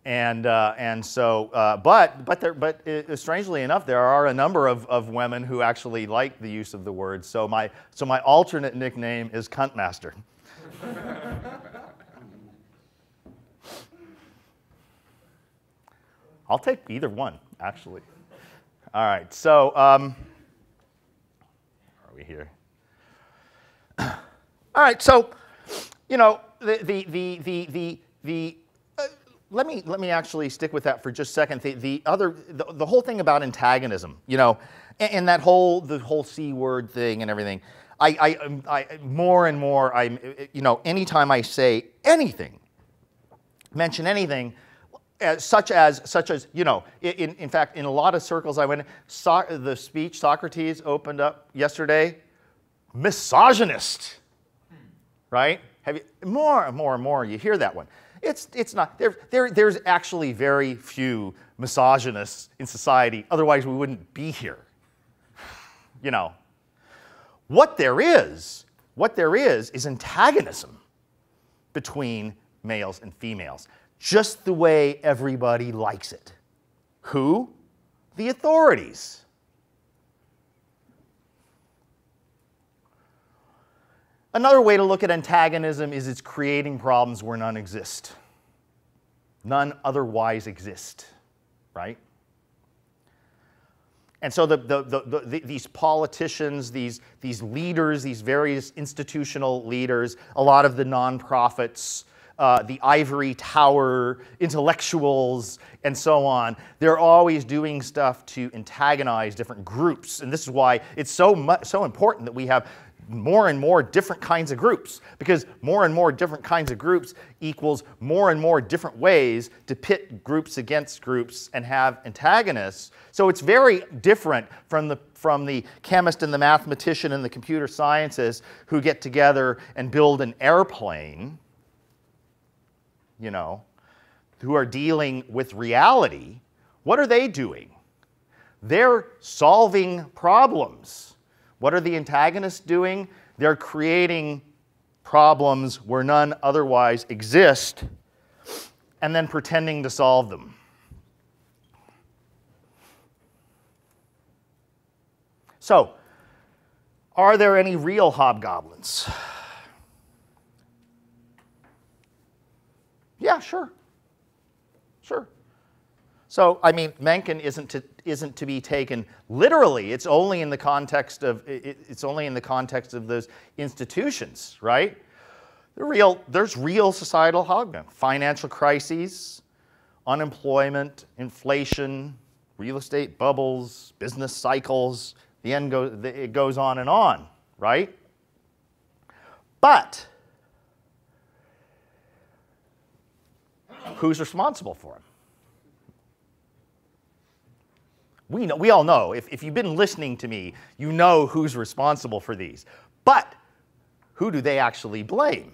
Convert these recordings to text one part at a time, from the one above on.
And so, strangely enough, there are a number of women who actually like the use of the word. So my alternate nickname is Cuntmaster. I'll take either one, actually. All right, so where are we here? All right, so you know let me actually stick with that for just a second. The whole thing about antagonism, you know, and the whole C word thing and everything. I more and more, you know, anytime I say anything, mention anything, such as you know, in fact, in a lot of circles I went in, the speech Socrates opened up yesterday, misogynist, right? Have you more and more you hear that one? It's not there's actually very few misogynists in society. Otherwise, we wouldn't be here. You know, what there is antagonism between males and females, just the way everybody likes it. Who? The authorities. Another way to look at antagonism is it's creating problems where none exist. None otherwise exist, right? And so these politicians, these leaders, these various institutional leaders, a lot of the nonprofits, the ivory tower, intellectuals, and so on, they're always doing stuff to antagonize different groups. And this is why it's so important that we have more and more different kinds of groups, because more and more different kinds of groups equals more and more different ways to pit groups against groups and have antagonists. So it's very different from the chemist and the mathematician and the computer scientists who get together and build an airplane, you know, who are dealing with reality. What are they doing? They're solving problems. What are the antagonists doing? They're creating problems where none otherwise exist and then pretending to solve them. So, are there any real hobgoblins? Yeah, sure. Sure. So, I mean, Mencken isn't to be taken literally. It's only in the context of those institutions, right? There's real societal hobgoblins: financial crises, unemployment, inflation, real estate bubbles, business cycles. It goes on, right? But who's responsible for them? We all know, if you've been listening to me, you know who's responsible for these. But who do they actually blame?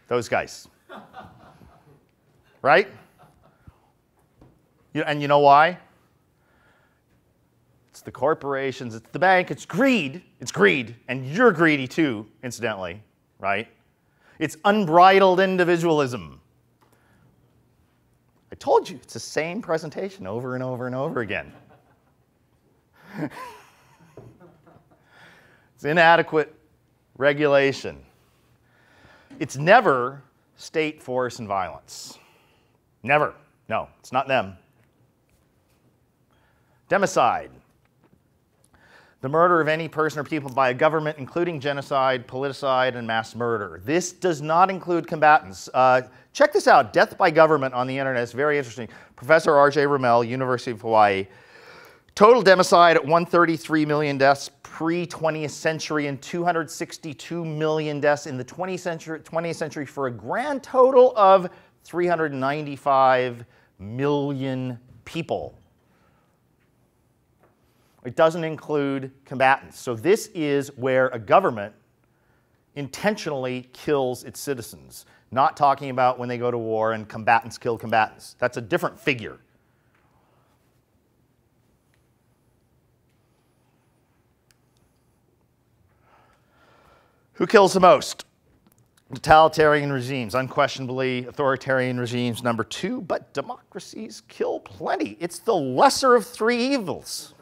Those guys. Right? And you know why? It's the corporations, it's the bank, it's greed. It's greed, and you're greedy too, incidentally, right? It's unbridled individualism. I told you, it's the same presentation over and over and over again. It's inadequate regulation. It's never state force and violence. Never. No, it's not them. Democide. The murder of any person or people by a government, including genocide, politicide, and mass murder. This does not include combatants. Check this out, death by government on the internet. It's very interesting. Professor R.J. Ramel, University of Hawaii. Total democide at 133 million deaths pre-20th century and 262 million deaths in the 20th century for a grand total of 395 million people. It doesn't include combatants. So this is where a government intentionally kills its citizens. Not talking about when they go to war and combatants kill combatants. That's a different figure. Who kills the most? Totalitarian regimes, unquestionably authoritarian regimes, number 2, but democracies kill plenty. It's the lesser of 3 evils.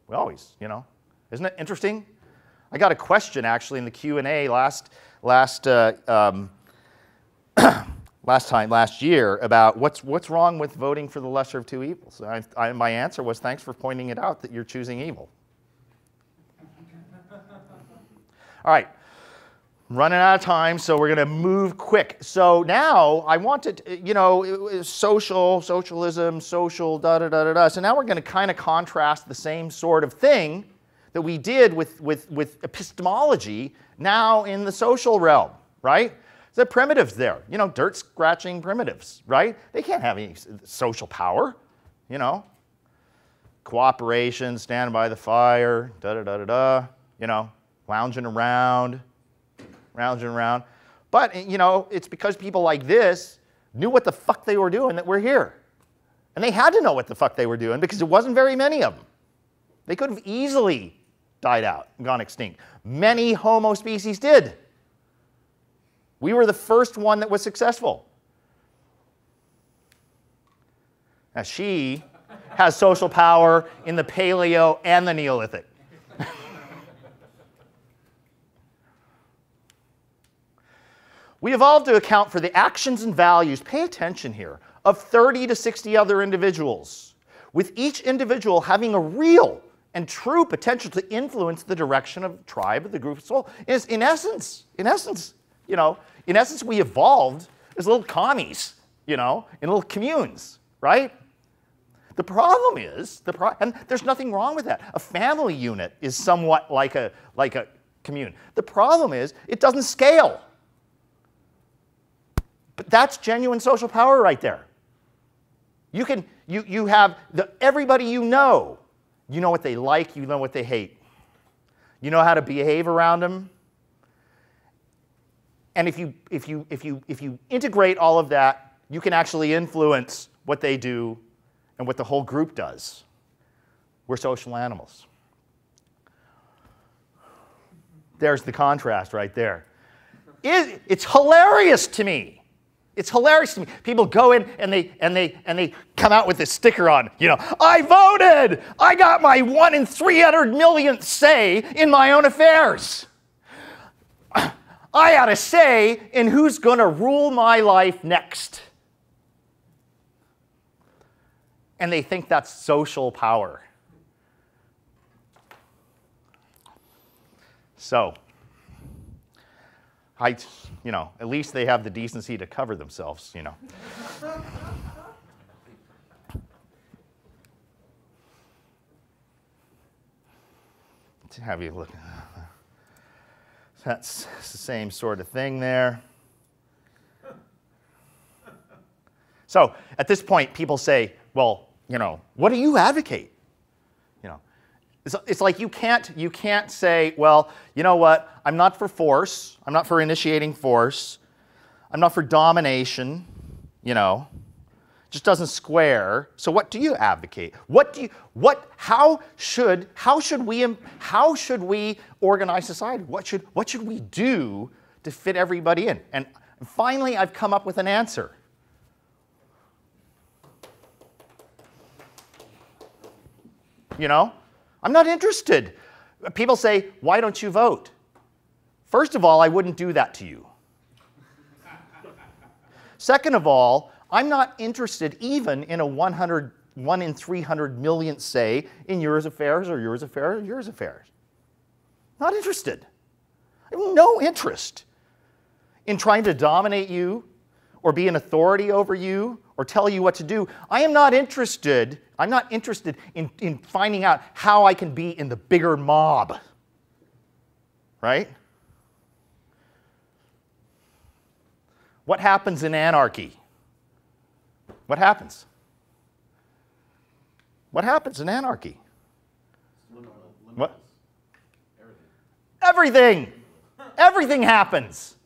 We always, you know, isn't it interesting? I got a question actually in the Q&A last year about what's wrong with voting for the lesser of 2 evils. My answer was, thanks for pointing it out that you're choosing evil. All right, running out of time, so we're going to move quick. So now I wanted, you know, socialism, social, da-da-da-da-da. So now we're going to kind of contrast the same sort of thing that we did with epistemology now in the social realm, right? The primitives there, you know, dirt-scratching primitives, right? They can't have any social power, you know. Cooperation, stand by the fire, da-da-da-da-da, you know. Lounging around. But, you know, it's because people like this knew what the fuck they were doing that we're here. And they had to know what the fuck they were doing because there wasn't very many of them. They could have easily died out and gone extinct. Many Homo species did. We were the first one that was successful. Now, she has social power in the Paleo and the Neolithic. We evolved to account for the actions and values, pay attention here, of 30 to 60 other individuals, with each individual having a real and true potential to influence the direction of the tribe, of the group of soul. In essence, you know, we evolved as little commies, you know, in little communes, right? The problem is, and there's nothing wrong with that. A family unit is somewhat like a commune. The problem is, it doesn't scale. But that's genuine social power right there. You have everybody you know what they like, you know what they hate. You know how to behave around them. And if you integrate all of that, you can actually influence what they do and what the whole group does. We're social animals. There's the contrast right there. It's hilarious to me. It's hilarious to me. People go in and they come out with this sticker on, you know, I voted! I got my 1 in 300 millionth say in my own affairs. I had a say in who's going to rule my life next. And they think that's social power. So, you know, at least they have the decency to cover themselves, you know. To have you look. That's the same sort of thing there. So at this point, people say, well, you know, what do you advocate? You know, it's like you can't say, well, you know what, I'm not for force, I'm not for initiating force, I'm not for domination, you know, just doesn't square. So what do you advocate? How should we organize society? What should we do to fit everybody in? And finally, I've come up with an answer. You know, I'm not interested. People say, why don't you vote? First of all, I wouldn't do that to you. Second of all, I'm not interested even in a 1 in 300 millionth say in yours affairs or yours affairs or yours affairs. Not interested. I have no interest in trying to dominate you or be an authority over you or tell you what to do. I'm not interested in finding out how I can be in the bigger mob. Right? What happens in anarchy? What happens? What happens in anarchy? What? Everything. Everything happens.